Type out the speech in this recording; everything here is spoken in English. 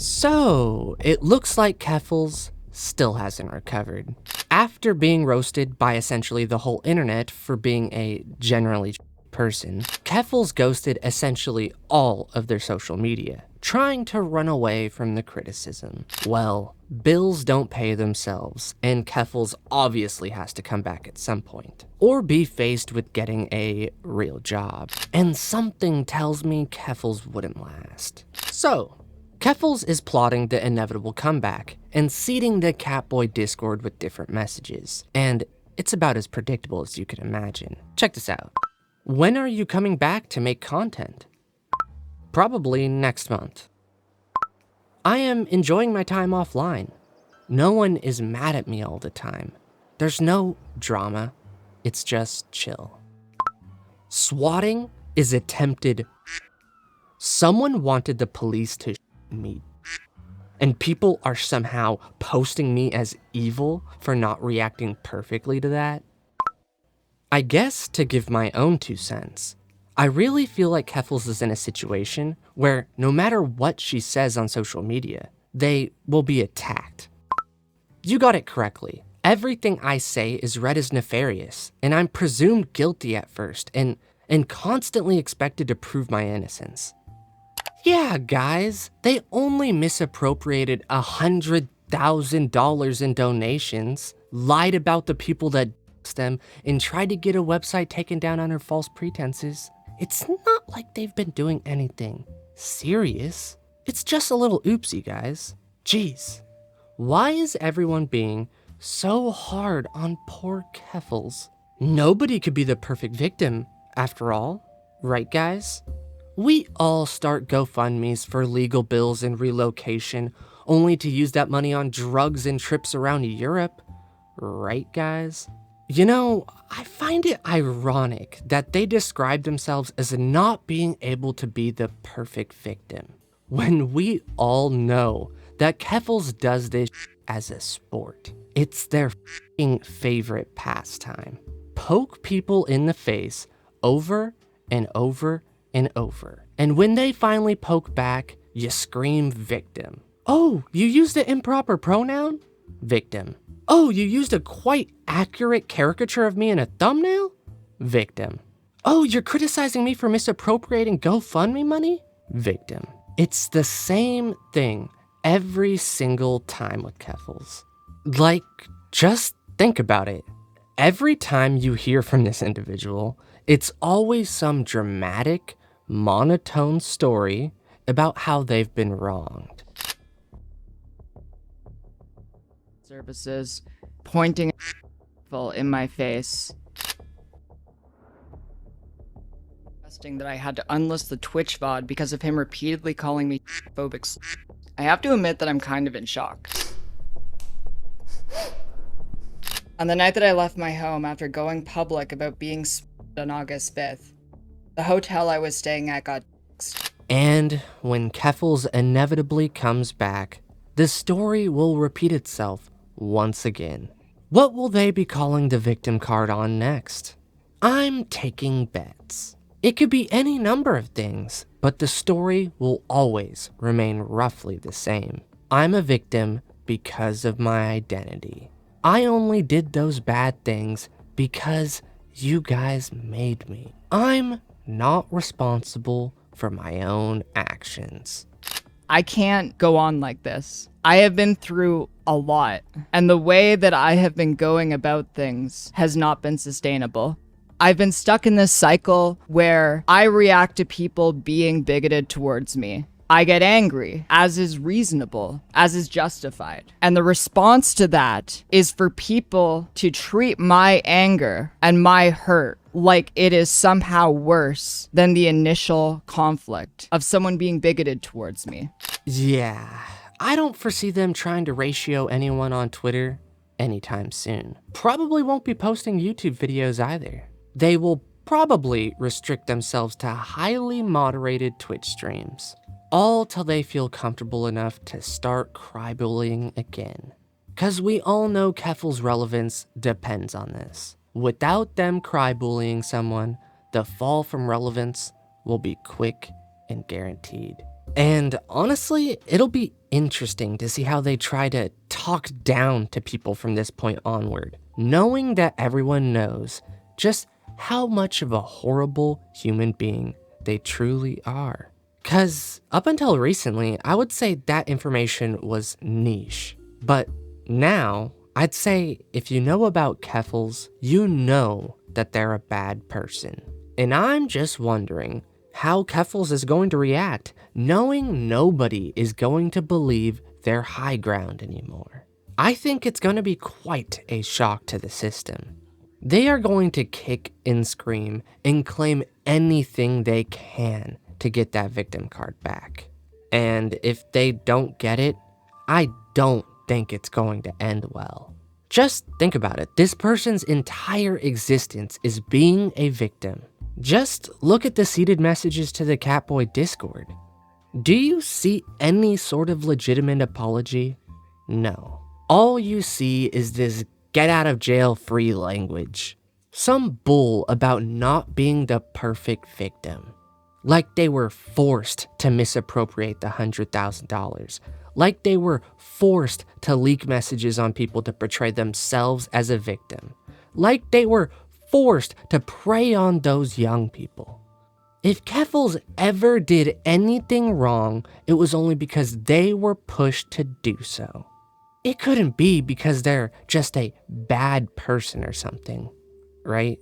So, it looks like Keffals still hasn't recovered. After being roasted by essentially the whole internet for being a generally person, Keffals ghosted essentially all of their social media, trying to run away from the criticism. Well, bills don't pay themselves, and Keffals obviously has to come back at some point, or be faced with getting a real job. And something tells me Keffals wouldn't last. So, Keffals is plotting the inevitable comeback and seeding the Catboy Discord with different messages, and it's about as predictable as you can imagine. Check this out. When are you coming back to make content? Probably next month. I am enjoying my time offline. No one is mad at me all the time. There's no drama, it's just chill. Swatting is attempted. Someone wanted the police to me, and people are somehow posting me as evil for not reacting perfectly to that. I guess to give my own 2 cents, I really feel like Keffals is in a situation where no matter what she says on social media, they will be attacked. You got it correctly. Everything I say is read as nefarious, and I'm presumed guilty at first and constantly expected to prove my innocence. Yeah, guys, they only misappropriated $100,000 in donations, lied about the people that them, and tried to get a website taken down under false pretenses. It's not like they've been doing anything serious. It's just a little oopsie, guys. Jeez, why is everyone being so hard on poor Keffals? Nobody could be the perfect victim, after all, right, guys? We all start GoFundMes for legal bills and relocation, only to use that money on drugs and trips around Europe, right, guys? You know, I find it ironic that they describe themselves as not being able to be the perfect victim, when we all know that Keffals does this as a sport. It's their favorite pastime. Poke people in the face over and over and over. And when they finally poke back, you scream victim. Oh, you used an improper pronoun? Victim. Oh, you used a quite accurate caricature of me in a thumbnail? Victim. Oh, you're criticizing me for misappropriating GoFundMe money? Victim. It's the same thing every single time with Keffals. Like, just think about it. Every time you hear from this individual, it's always some dramatic, monotone story about how they've been wronged. Services pointing in my face, that I had to unlist the Twitch VOD because of him repeatedly calling me phobic. I have to admit that I'm kind of in shock. On the night that I left my home after going public about being on August 5th, the hotel I was staying at got And when Keffals inevitably comes back, the story will repeat itself once again. What will they be calling the victim card on next? I'm taking bets. It could be any number of things, but the story will always remain roughly the same. I'm a victim because of my identity. I only did those bad things because you guys made me. I'm not responsible for my own actions. I can't go on like this. I have been through a lot, and the way that I have been going about things has not been sustainable. I've been stuck in this cycle where I react to people being bigoted towards me. I get angry, as is reasonable, as is justified. And the response to that is for people to treat my anger and my hurt like it is somehow worse than the initial conflict of someone being bigoted towards me. Yeah, I don't foresee them trying to ratio anyone on Twitter anytime soon. Probably won't be posting YouTube videos either. They will probably restrict themselves to highly moderated Twitch streams, all till they feel comfortable enough to start crybullying again. Cause we all know Keffals' relevance depends on this. Without them crybullying someone, the fall from relevance will be quick and guaranteed. And honestly, it'll be interesting to see how they try to talk down to people from this point onward, knowing that everyone knows just how much of a horrible human being they truly are. Cause up until recently, I would say that information was niche. But now, I'd say if you know about Keffals, you know that they're a bad person. And I'm just wondering how Keffals is going to react, knowing nobody is going to believe their high ground anymore. I think it's going to be quite a shock to the system. They are going to kick and scream and claim anything they can to get that victim card back. And if they don't get it, I don't think it's going to end well. Just think about it. This person's entire existence is being a victim. Just look at the seeded messages to the Catboy Discord. Do you see any sort of legitimate apology? No. All you see is this get out of jail free language. Some bull about not being the perfect victim. Like they were forced to misappropriate the $100,000. Like they were forced to leak messages on people to portray themselves as a victim. Like they were forced to prey on those young people. If Keffals ever did anything wrong, it was only because they were pushed to do so. It couldn't be because they're just a bad person or something, right?